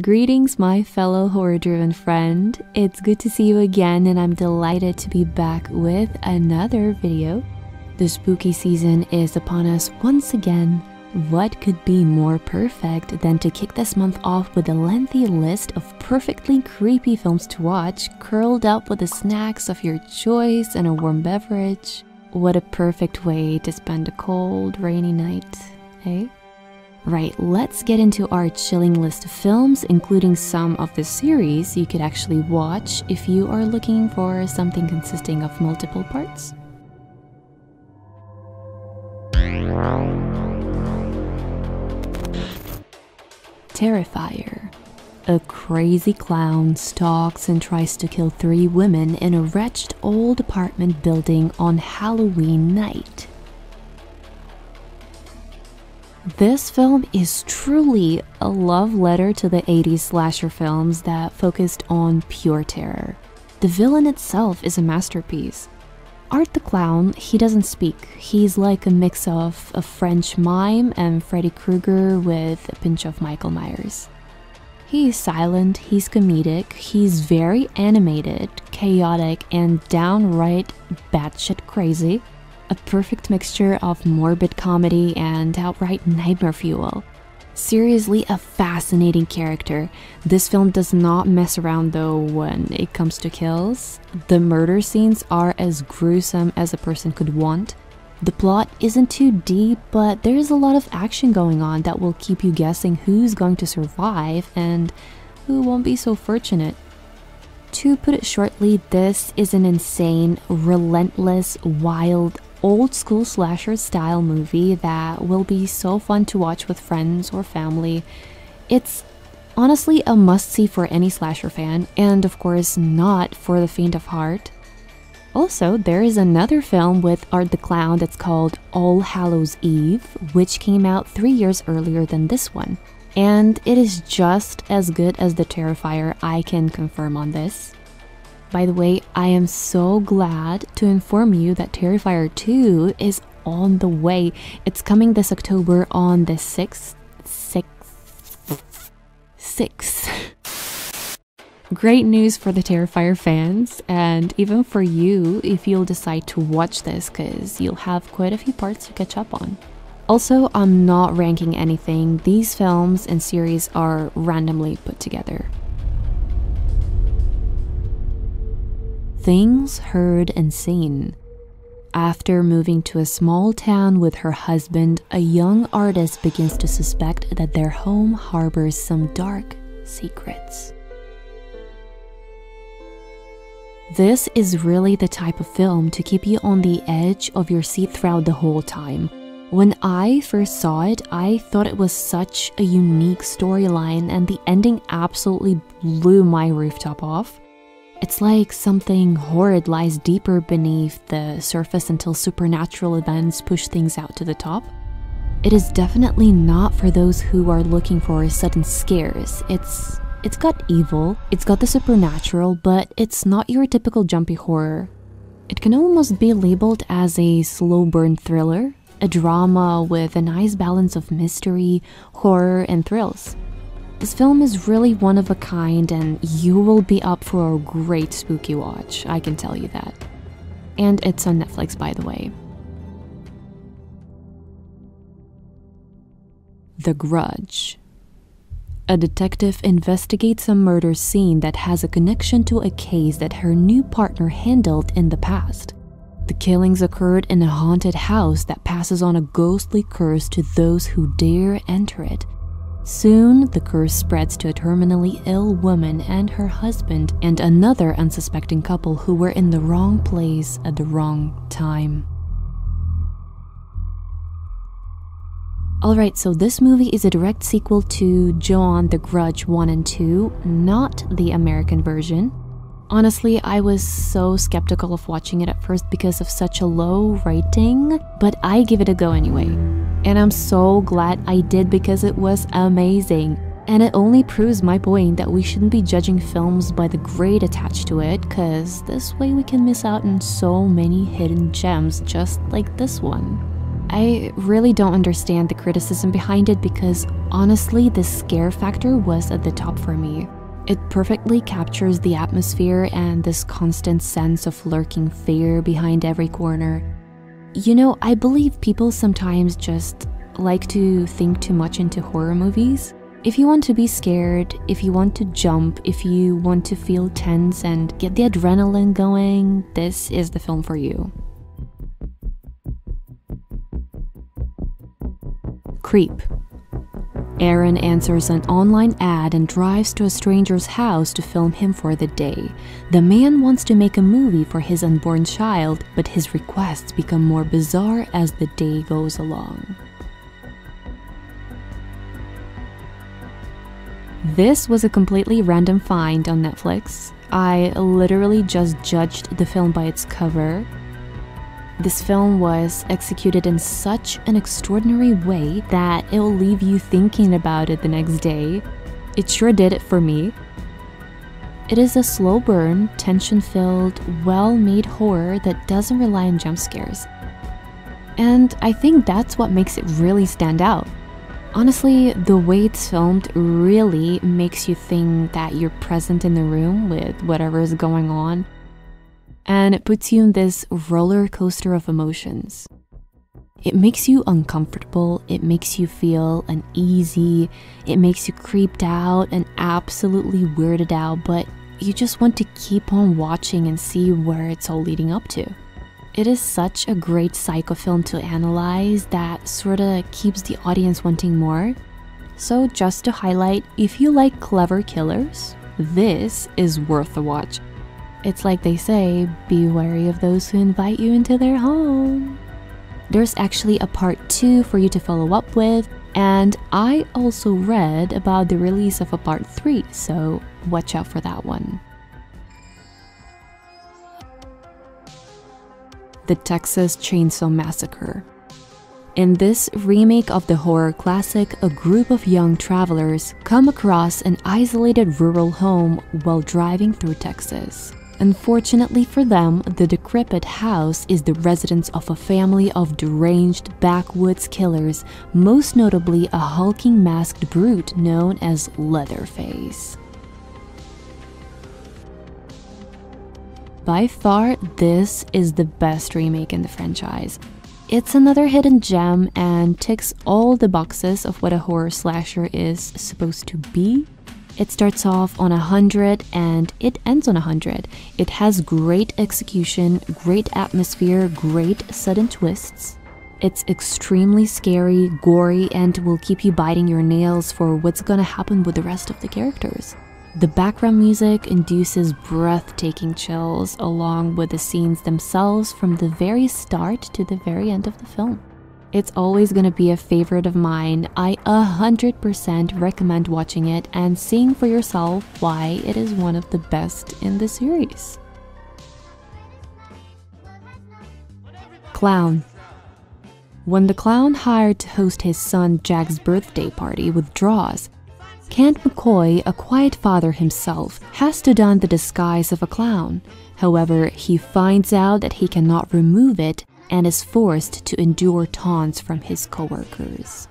Greetings, my fellow horror-driven friend. It's good to see you again, and I'm delighted to be back with another video. The spooky season is upon us once again. What could be more perfect than to kick this month off with a lengthy list of perfectly creepy films to watch, curled up with the snacks of your choice and a warm beverage? What a perfect way to spend a cold, rainy night, eh? Right, let's get into our chilling list of films, including some of the series you could actually watch if you are looking for something consisting of multiple parts. Terrifier. A crazy clown stalks and tries to kill 3 women in a wretched old apartment building on Halloween night. This film is truly a love letter to the 80s slasher films that focused on pure terror. The villain itself is a masterpiece. Art the Clown, he doesn't speak. He's like a mix of a French mime and Freddy Krueger with a pinch of Michael Myers. He's silent, he's comedic, he's very animated, chaotic, and downright batshit crazy. A perfect mixture of morbid comedy and outright nightmare fuel. Seriously, a fascinating character. This film does not mess around though when it comes to kills. The murder scenes are as gruesome as a person could want. The plot isn't too deep, but there's a lot of action going on that will keep you guessing who's going to survive and who won't be so fortunate. To put it shortly, this is an insane, relentless, wild, old-school slasher style movie that will be so fun to watch with friends or family. It's honestly a must-see for any slasher fan, and of course not for the faint of heart. Also, there is another film with Art the Clown that's called All Hallows Eve, which came out 3 years earlier than this one. And it is just as good as The Terrifier, I can confirm on this. By the way, I am so glad to inform you that Terrifier 2 is on the way. It's coming this October on the 6th. Great news for the Terrifier fans, and even for you if you'll decide to watch this, because you'll have quite a few parts to catch up on. Also, I'm not ranking anything. These films and series are randomly put together. Things Heard and Seen. After moving to a small town with her husband, a young artist begins to suspect that their home harbors some dark secrets. This is really the type of film to keep you on the edge of your seat throughout the whole time. When I first saw it, I thought it was such a unique storyline, and the ending absolutely blew my rooftop off. It's like something horrid lies deeper beneath the surface until supernatural events push things out to the top. It is definitely not for those who are looking for sudden scares. It's got evil, it's got the supernatural, but it's not your typical jumpy horror. It can almost be labeled as a slow burn thriller, a drama with a nice balance of mystery, horror, and thrills. This film is really one of a kind, and you will be up for a great spooky watch, I can tell you that. And it's on Netflix, by the way. The Grudge. A detective investigates a murder scene that has a connection to a case that her new partner handled in the past. The killings occurred in a haunted house that passes on a ghostly curse to those who dare enter it. Soon, the curse spreads to a terminally ill woman and her husband and another unsuspecting couple who were in the wrong place at the wrong time. Alright, so this movie is a direct sequel to John the Grudge 1 and 2, not the American version. Honestly, I was so skeptical of watching it at first because of such a low rating, but I give it a go anyway. And I'm so glad I did because it was amazing. And it only proves my point that we shouldn't be judging films by the grade attached to it, cause this way we can miss out on so many hidden gems just like this one. I really don't understand the criticism behind it because honestly, the scare factor was at the top for me. It perfectly captures the atmosphere and this constant sense of lurking fear behind every corner. You know, I believe people sometimes just like to think too much into horror movies. If you want to be scared, if you want to jump, if you want to feel tense and get the adrenaline going, this is the film for you. Creep. Aaron answers an online ad and drives to a stranger's house to film him for the day. The man wants to make a movie for his unborn child, but his requests become more bizarre as the day goes along. This was a completely random find on Netflix. I literally just judged the film by its cover. This film was executed in such an extraordinary way that it will leave you thinking about it the next day. It sure did it for me. It is a slow burn, tension-filled, well-made horror that doesn't rely on jump scares. And I think that's what makes it really stand out. Honestly, the way it's filmed really makes you think that you're present in the room with whatever is going on. And it puts you in this roller coaster of emotions. It makes you uncomfortable, it makes you feel uneasy, it makes you creeped out and absolutely weirded out, but you just want to keep on watching and see where it's all leading up to. It is such a great psycho film to analyze that sorta keeps the audience wanting more. So just to highlight, if you like clever killers, this is worth a watch. It's like they say, be wary of those who invite you into their home. There's actually a part 2 for you to follow up with, and I also read about the release of a part 3, so watch out for that one. The Texas Chainsaw Massacre. In this remake of the horror classic, a group of young travelers come across an isolated rural home while driving through Texas. Unfortunately for them, the decrepit house is the residence of a family of deranged backwoods killers, most notably a hulking masked brute known as Leatherface. By far, this is the best remake in the franchise. It's another hidden gem and ticks all the boxes of what a horror slasher is supposed to be. It starts off on 100 and it ends on 100. It has great execution, great atmosphere, great sudden twists. It's extremely scary, gory, and will keep you biting your nails for what's gonna happen with the rest of the characters. The background music induces breathtaking chills along with the scenes themselves from the very start to the very end of the film. It's always gonna be a favorite of mine. I 100% recommend watching it and seeing for yourself why it is one of the best in the series. Clown. When the clown hired to host his son Jack's birthday party withdraws, Kent McCoy, a quiet father himself, has to don the disguise of a clown. However, he finds out that he cannot remove it and is forced to endure taunts from his coworkers.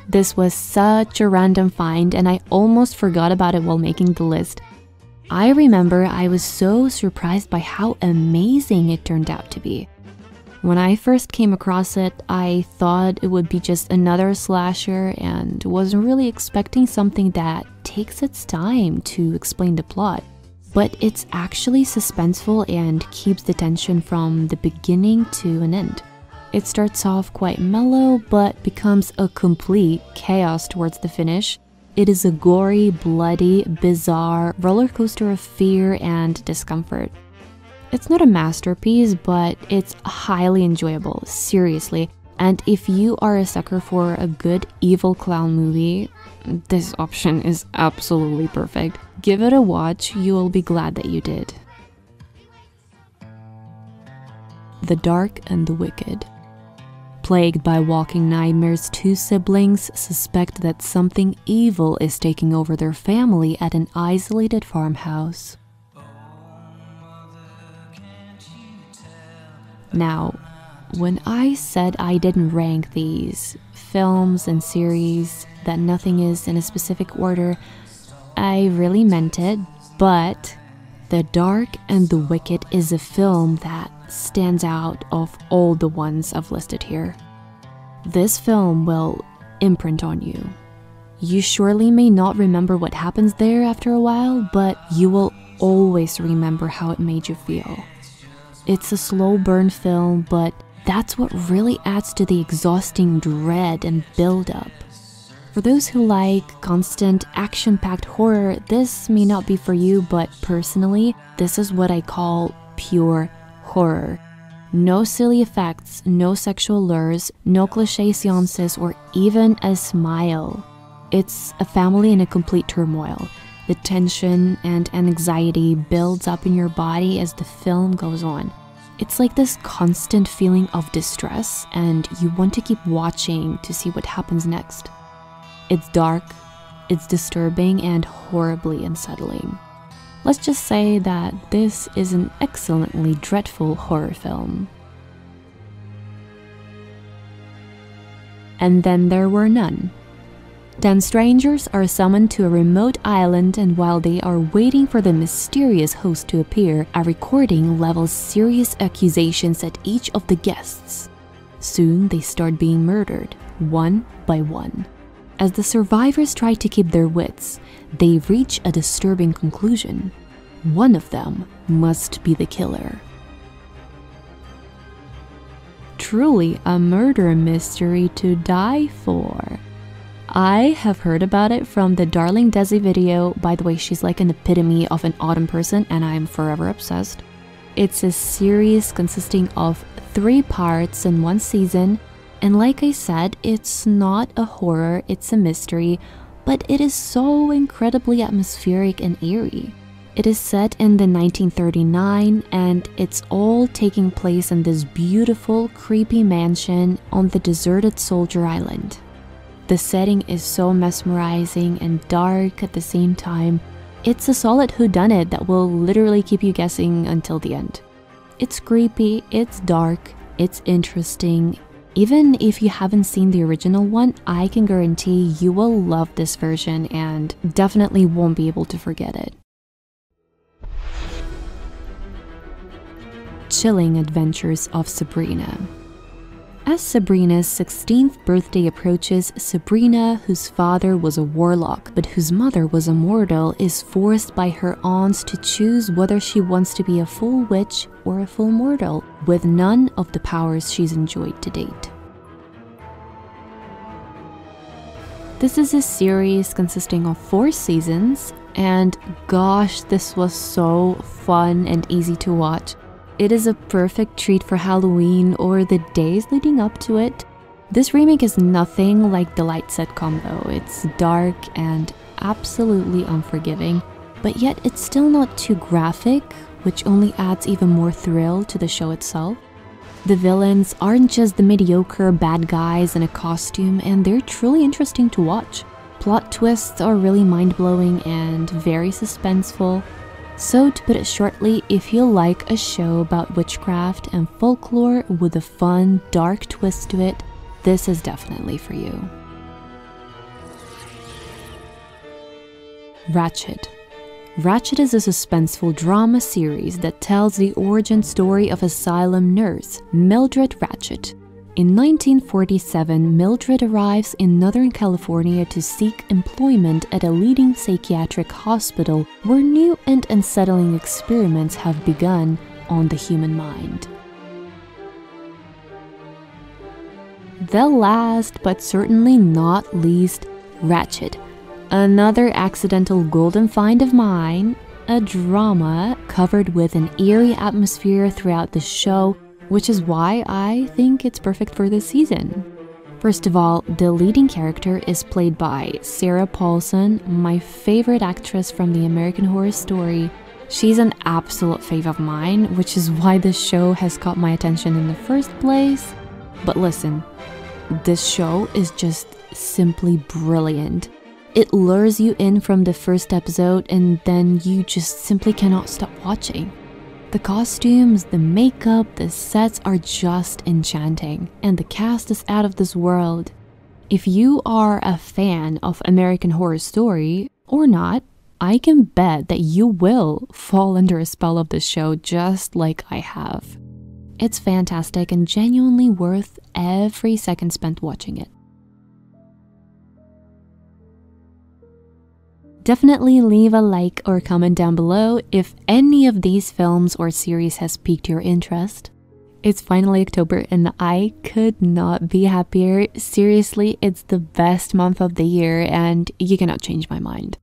This was such a random find and I almost forgot about it while making the list. I remember I was so surprised by how amazing it turned out to be. When I first came across it, I thought it would be just another slasher and wasn't really expecting something that takes its time to explain the plot. But it's actually suspenseful and keeps the tension from the beginning to an end. It starts off quite mellow, but becomes a complete chaos towards the finish. It is a gory, bloody, bizarre roller coaster of fear and discomfort. It's not a masterpiece, but it's highly enjoyable, seriously. And if you are a sucker for a good evil clown movie, this option is absolutely perfect. Give it a watch, you will be glad that you did. The Dark and the Wicked. Plagued by walking nightmares, two siblings suspect that something evil is taking over their family at an isolated farmhouse. Now, when I said I didn't rank these films and series, that nothing is in a specific order, I really meant it, but The Dark and the Wicked is a film that stands out of all the ones I've listed here. This film will imprint on you. You surely may not remember what happens there after a while, but you will always remember how it made you feel. It's a slow burn film, but that's what really adds to the exhausting dread and build-up. For those who like constant action-packed horror, this may not be for you, but personally, this is what I call pure horror. No silly effects, no sexual lures, no cliché seances, or even a smile. It's a family in a complete turmoil. The tension and anxiety builds up in your body as the film goes on. It's like this constant feeling of distress, and you want to keep watching to see what happens next. It's dark, it's disturbing, and horribly unsettling. Let's just say that this is an excellently dreadful horror film. And then there were none. 10 strangers are summoned to a remote island, and while they are waiting for the mysterious host to appear, a recording levels serious accusations at each of the guests. Soon they start being murdered, one by one. As the survivors try to keep their wits, they reach a disturbing conclusion. One of them must be the killer. Truly a murder mystery to die for. I have heard about it from the Darling Desi video. By the way, she's like an epitome of an autumn person, and I'm forever obsessed. It's a series consisting of 3 parts in 1 season, and like I said, it's not a horror, it's a mystery, but it is so incredibly atmospheric and eerie. It is set in the 1939, and it's all taking place in this beautiful, creepy mansion on the deserted soldier island. The setting is so mesmerizing and dark at the same time. It's a solid whodunit that will literally keep you guessing until the end. It's creepy, it's dark, it's interesting. Even if you haven't seen the original one, I can guarantee you will love this version and definitely won't be able to forget it. Chilling Adventures of Sabrina. As Sabrina's 16th birthday approaches, Sabrina, whose father was a warlock but whose mother was a mortal, is forced by her aunts to choose whether she wants to be a full witch or a full mortal, with none of the powers she's enjoyed to date. This is a series consisting of 4 seasons, and gosh, this was so fun and easy to watch. It is a perfect treat for Halloween or the days leading up to it. This remake is nothing like the light sitcom though. It's dark and absolutely unforgiving, but yet it's still not too graphic, which only adds even more thrill to the show itself. The villains aren't just the mediocre bad guys in a costume, and they're truly interesting to watch. Plot twists are really mind-blowing and very suspenseful. So to put it shortly, if you like a show about witchcraft and folklore with a fun, dark twist to it, this is definitely for you. Ratched. Ratched is a suspenseful drama series that tells the origin story of asylum nurse Mildred Ratched. In 1947, Mildred arrives in Northern California to seek employment at a leading psychiatric hospital where new and unsettling experiments have begun on the human mind. The last, but certainly not least, Ratched. Another accidental golden find of mine, a drama covered with an eerie atmosphere throughout the show, which is why I think it's perfect for this season. First of all, the leading character is played by Sarah Paulson, my favorite actress from the American Horror Story. She's an absolute fave of mine, which is why this show has caught my attention in the first place. But listen, this show is just simply brilliant. It lures you in from the first episode, and then you just simply cannot stop watching. The costumes, the makeup, the sets are just enchanting, and the cast is out of this world. If you are a fan of American Horror Story, or not, I can bet that you will fall under a spell of this show just like I have. It's fantastic and genuinely worth every second spent watching it. Definitely leave a like or comment down below if any of these films or series has piqued your interest. It's finally October and I could not be happier. Seriously, it's the best month of the year and you cannot change my mind.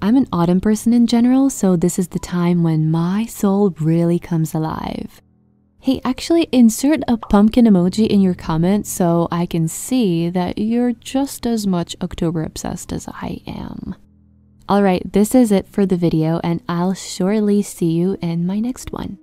I'm an autumn person in general, so this is the time when my soul really comes alive. Hey, actually insert a pumpkin emoji in your comments so I can see that you're just as much October obsessed as I am. Alright, this is it for the video and I'll surely see you in my next one.